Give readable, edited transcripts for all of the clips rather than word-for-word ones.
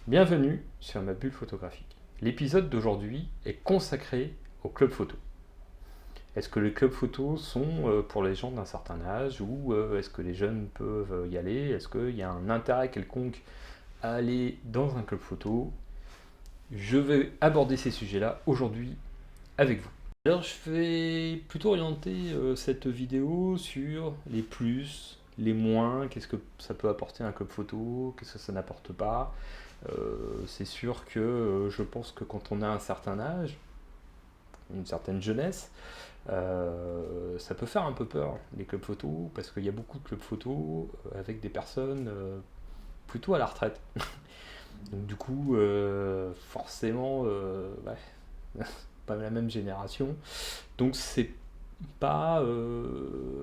Bienvenue sur ma bulle photographique. L'épisode d'aujourd'hui est consacré au club photo. Est-ce que les clubs photo sont pour les gens d'un certain âge ou est-ce que les jeunes peuvent y aller? Est-ce qu'il y a un intérêt quelconque à aller dans un club photo? Je vais aborder ces sujets-là aujourd'hui avec vous. Alors je vais plutôt orienter cette vidéo sur les plus, les moins, qu'est-ce que ça peut apporter un club photo, qu'est-ce que ça n'apporte pas. C'est sûr que je pense que quand on a un certain âge, une certaine jeunesse, ça peut faire un peu peur les clubs photo parce qu'il y a beaucoup de clubs photo avec des personnes plutôt à la retraite. Donc du coup, forcément, pas la même génération. Donc c'est pas,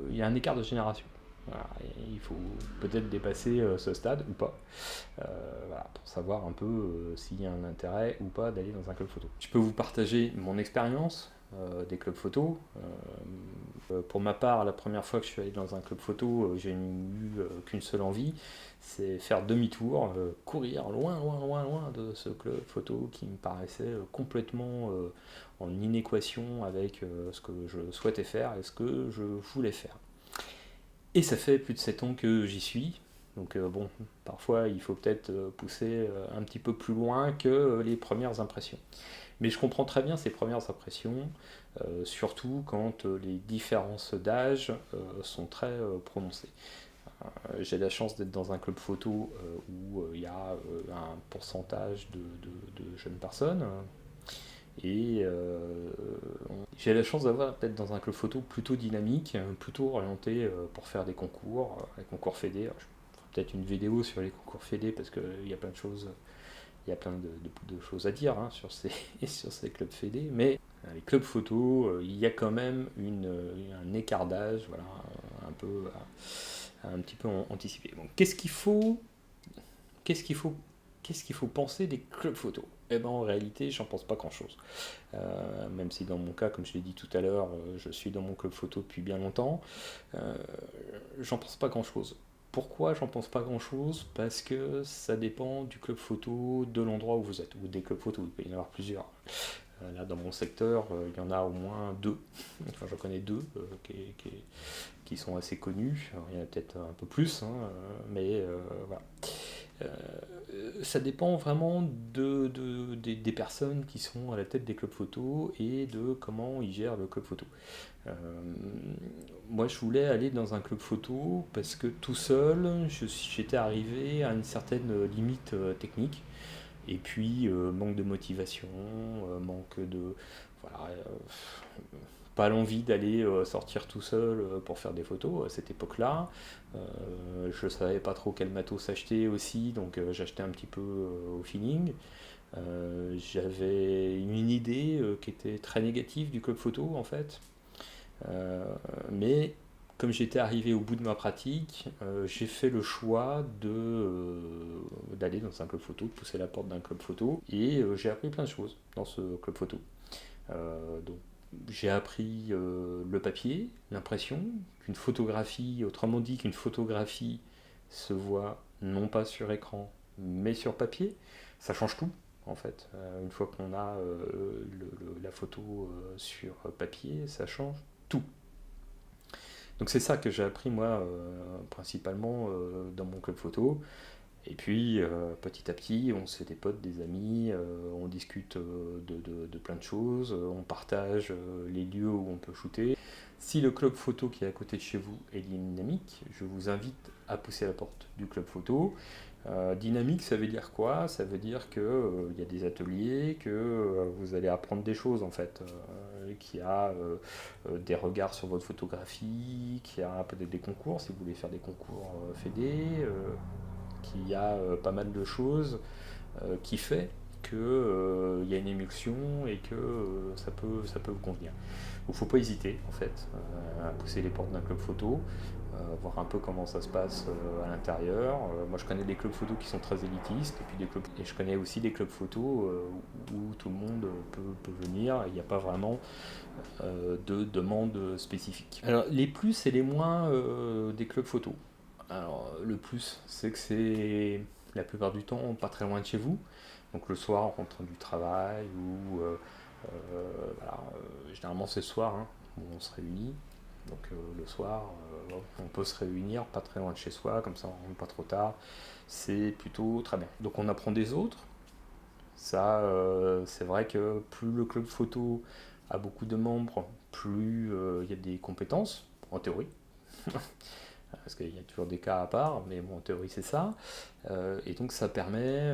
il y a un écart de génération. Voilà, il faut peut-être dépasser ce stade ou pas, voilà, pour savoir un peu s'il y a un intérêt ou pas d'aller dans un club photo. Je peux vous partager mon expérience des clubs photo. Pour ma part, la première fois que je suis allé dans un club photo, j'ai eu qu'une seule envie, c'est faire demi-tour, courir loin, loin, loin, loin de ce club photo qui me paraissait complètement en inéquation avec ce que je souhaitais faire et ce que je voulais faire. Et ça fait plus de 7 ans que j'y suis. Donc bon, parfois il faut peut-être pousser un petit peu plus loin que les premières impressions. Mais je comprends très bien ces premières impressions, surtout quand les différences d'âge sont très prononcées. J'ai la chance d'être dans un club photo où il y a un pourcentage de jeunes personnes. Et j'ai la chance d'avoir peut-être dans un club photo plutôt dynamique, plutôt orienté pour faire des concours, les concours fédé. Alors, je ferai peut-être une vidéo sur les concours fédé parce qu'il y a plein de choses, il y a plein de choses à dire sur ces clubs fédé. Mais les clubs photo, il y a quand même un écart d'âge, voilà, un petit peu anticipé. Donc, qu'est-ce qu'il faut penser des clubs photo? Eh ben, en réalité, j'en pense pas grand-chose. Même si dans mon cas, comme je l'ai dit tout à l'heure, je suis dans mon club photo depuis bien longtemps, j'en pense pas grand-chose. Pourquoi j'en pense pas grand-chose? Parce que ça dépend du club photo, de l'endroit où vous êtes, ou des clubs photo, il peut y en avoir plusieurs. Là, dans mon secteur, il y en a au moins deux. Enfin, je connais deux qui sont assez connus. Alors, il y en a peut-être un peu plus, mais voilà. Ça dépend vraiment des personnes qui sont à la tête des clubs photo et de comment ils gèrent le club photo. Moi, je voulais aller dans un club photo parce que tout seul, j'étais arrivé à une certaine limite technique. Et puis, manque de motivation, manque de... Voilà, pas l'envie d'aller sortir tout seul pour faire des photos à cette époque-là. Je ne savais pas trop quel matos acheter aussi, donc j'achetais un petit peu au feeling. J'avais une idée qui était très négative du club photo en fait. Mais comme j'étais arrivé au bout de ma pratique, j'ai fait le choix d'aller dans un club photo, de pousser la porte d'un club photo, et j'ai appris plein de choses dans ce club photo. Donc, j'ai appris le papier, l'impression, qu'une photographie, autrement dit qu'une photographie se voit non pas sur écran, mais sur papier. Ça change tout, en fait. Une fois qu'on a la photo sur papier, ça change tout. Donc c'est ça que j'ai appris moi principalement dans mon club photo. Et puis petit à petit on se fait des potes, des amis, on discute de plein de choses, on partage les lieux où on peut shooter. Si le club photo qui est à côté de chez vous est dynamique, je vous invite à pousser la porte du club photo. Dynamique, ça veut dire quoi? Ça veut dire qu'il y a des ateliers, que vous allez apprendre des choses en fait, qu'il y a des regards sur votre photographie, qu'il y a peut-être des concours si vous voulez faire des concours fédés, qu'il y a pas mal de choses qui fait qu'il y a une émulsion et que ça peut vous convenir. il ne faut pas hésiter en fait à pousser les portes d'un club photo, voir un peu comment ça se passe à l'intérieur. Moi je connais des clubs photo qui sont très élitistes, et je connais aussi des clubs photo où tout le monde peut venir, il n'y a pas vraiment de demande spécifique. Alors les plus et les moins des clubs photo. Alors le plus, c'est que c'est la plupart du temps pas très loin de chez vous. Donc le soir en rentrant du travail ou voilà, généralement c'est le soir hein, où on se réunit. Donc le soir, on peut se réunir pas très loin de chez soi, comme ça on rentre pas trop tard. C'est plutôt très bien. Donc on apprend des autres. Ça, c'est vrai que plus le club photo a beaucoup de membres, plus il y a des compétences, en théorie. Parce qu'il y a toujours des cas à part, mais bon, en théorie c'est ça. Et donc ça permet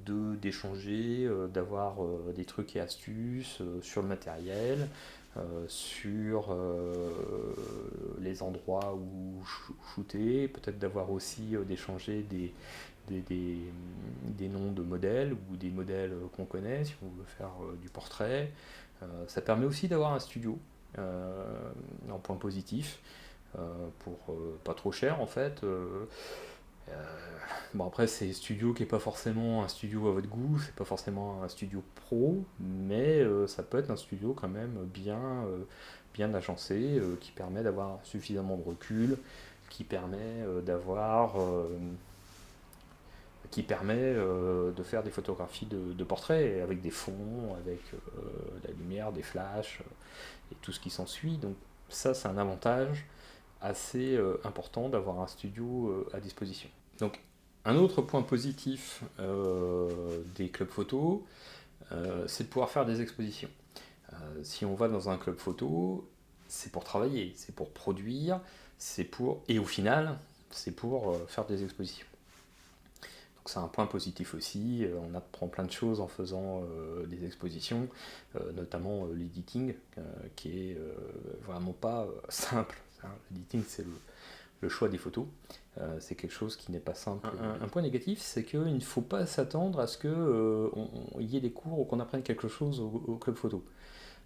d'échanger, d'avoir des trucs et astuces sur le matériel, sur les endroits où shooter, peut-être d'avoir aussi d'échanger des, des- des noms de modèles ou des modèles qu'on connaît si on veut faire du portrait. Ça permet aussi d'avoir un studio en point positif pour pas trop cher en fait. Euh, bon après c'est un studio qui est pas forcément un studio à votre goût, c'est pas forcément un studio pro, mais ça peut être un studio quand même bien agencé, qui permet d'avoir suffisamment de recul, qui permet de faire des photographies de portraits avec des fonds, avec la lumière, des flashs et tout ce qui s'ensuit. Donc ça c'est un avantage assez important d'avoir un studio à disposition. Donc un autre point positif des clubs photo, c'est de pouvoir faire des expositions. Si on va dans un club photo, c'est pour travailler, c'est pour produire, et au final, c'est pour faire des expositions. Donc c'est un point positif aussi, on apprend plein de choses en faisant des expositions, notamment l'editing, qui est vraiment pas simple. L'editing, c'est le choix des photos. C'est quelque chose qui n'est pas simple. Un point négatif, c'est qu'il ne faut pas s'attendre à ce qu'il y ait des cours ou qu'on apprenne quelque chose au club photo.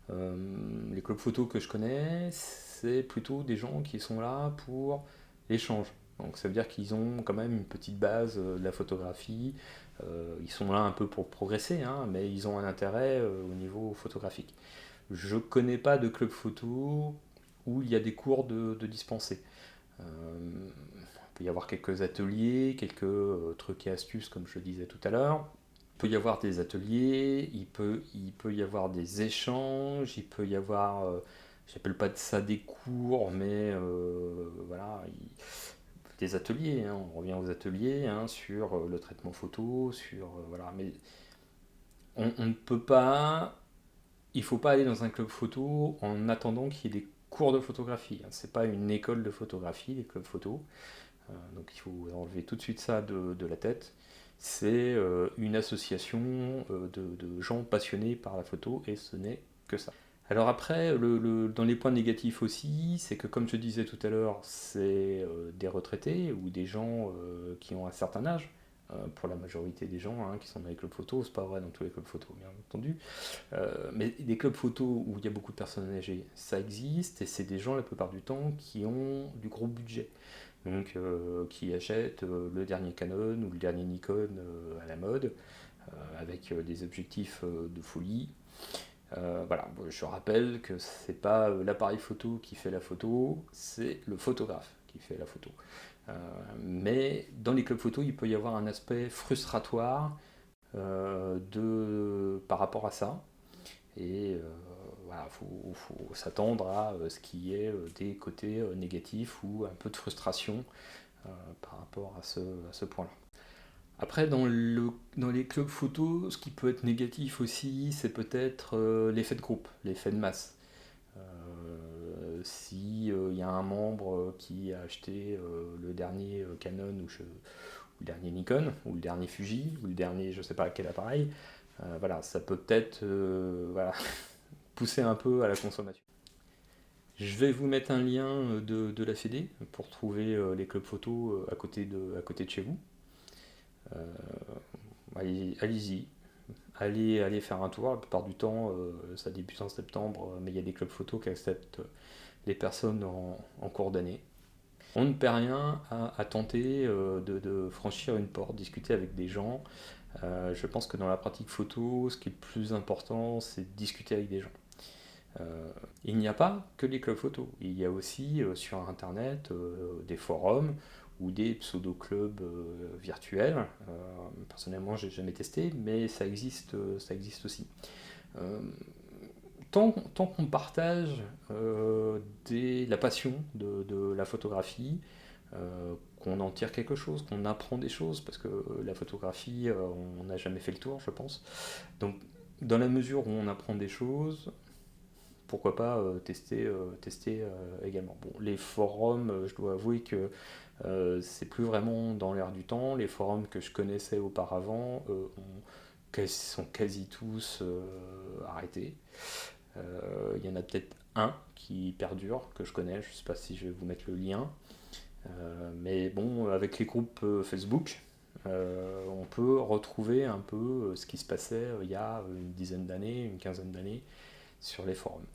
Les clubs photo que je connais, c'est plutôt des gens qui sont là pour l'échange. Donc ça veut dire qu'ils ont quand même une petite base de la photographie. Ils sont là un peu pour progresser, hein, mais ils ont un intérêt au niveau photographique. Je connais pas de club photo où il y a des cours de dispensés. Il peut y avoir quelques ateliers, quelques trucs et astuces, comme je le disais tout à l'heure. Il peut y avoir des ateliers, il peut y avoir des échanges, il peut y avoir, j'appelle pas ça des cours, mais voilà, des ateliers, hein, on revient aux ateliers hein, sur le traitement photo, sur voilà, mais on ne peut pas, il faut pas aller dans un club photo en attendant qu'il y ait des cours de photographie. Hein. C'est pas une école de photographie, les clubs photo. Donc il faut enlever tout de suite ça de la tête. C'est une association de gens passionnés par la photo et ce n'est que ça. Alors après, dans les points négatifs aussi, c'est que comme je disais tout à l'heure, c'est des retraités ou des gens qui ont un certain âge. Pour la majorité des gens hein, qui sont dans les clubs photo, c'est pas vrai dans tous les clubs photo, bien entendu. Mais des clubs photo où il y a beaucoup de personnes âgées, ça existe et c'est des gens la plupart du temps qui ont du gros budget. Donc qui achètent le dernier Canon ou le dernier Nikon à la mode, avec des objectifs de folie. Voilà, je rappelle que c'est pas l'appareil photo qui fait la photo, c'est le photographe qui fait la photo. Mais dans les clubs photo, il peut y avoir un aspect frustratoire par rapport à ça. Et voilà, faut s'attendre à ce qu'il y ait des côtés négatifs ou un peu de frustration par rapport à ce point-là. Après, dans les clubs photo, ce qui peut être négatif aussi, c'est peut-être l'effet de groupe, l'effet de masse. Si il y a un membre qui a acheté le dernier Canon ou le dernier Nikon, ou le dernier Fuji, ou le dernier je sais pas quel appareil, voilà, ça peut peut-être voilà, pousser un peu à la consommation. Je vais vous mettre un lien de la Fédé pour trouver les clubs photo à côté de chez vous. Allez-y, allez faire un tour. La plupart du temps, ça débute en septembre, mais il y a des clubs photo qui acceptent les personnes en cours d'année. On ne perd rien à tenter de franchir une porte, discuter avec des gens. Je pense que dans la pratique photo, ce qui est le plus important, c'est de discuter avec des gens. Il n'y a pas que les clubs photo, il y a aussi sur Internet des forums ou des pseudo-clubs virtuels. Personnellement, j'ai jamais testé, mais ça existe aussi. Euh, tant qu'on partage la passion de la photographie, qu'on en tire quelque chose, qu'on apprend des choses, parce que la photographie, on n'a jamais fait le tour, je pense. Donc, dans la mesure où on apprend des choses, pourquoi pas tester également. Bon, les forums, je dois avouer que c'est plus vraiment dans l'air du temps. Les forums que je connaissais auparavant sont quasi tous arrêtés. Il y en a peut-être un qui perdure, que je connais, je ne sais pas si je vais vous mettre le lien. Mais bon, avec les groupes Facebook, on peut retrouver un peu ce qui se passait il y a une dizaine d'années, une quinzaine d'années sur les forums.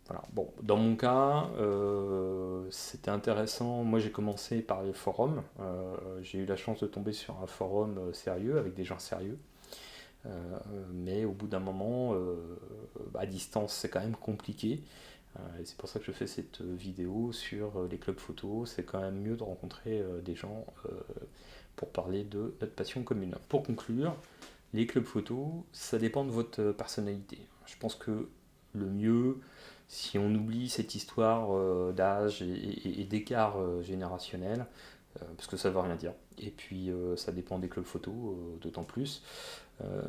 Voilà. Bon, dans mon cas, c'était intéressant. Moi, j'ai commencé par les forums. J'ai eu la chance de tomber sur un forum sérieux, avec des gens sérieux. Mais au bout d'un moment, à distance, c'est quand même compliqué. Et c'est pour ça que je fais cette vidéo sur les clubs photo. C'est quand même mieux de rencontrer des gens pour parler de notre passion commune. Pour conclure, les clubs photo, ça dépend de votre personnalité. Je pense que le mieux, si on oublie cette histoire d'âge et d'écart générationnel, parce que ça ne veut rien dire, et puis ça dépend des clubs photo d'autant plus. Euh,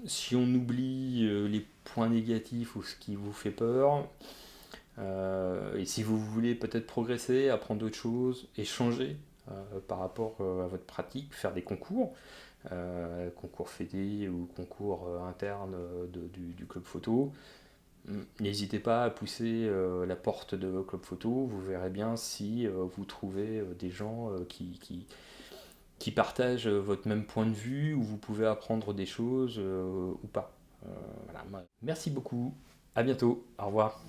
si on oublie les points négatifs ou ce qui vous fait peur, et si vous voulez peut-être progresser, apprendre d'autres choses, échanger par rapport à votre pratique, faire des concours, concours fédé ou concours interne du club photo, n'hésitez pas à pousser la porte de vos clubs photo, vous verrez bien si vous trouvez des gens qui partagent votre même point de vue, où vous pouvez apprendre des choses ou pas. Voilà. Merci beaucoup, à bientôt, au revoir.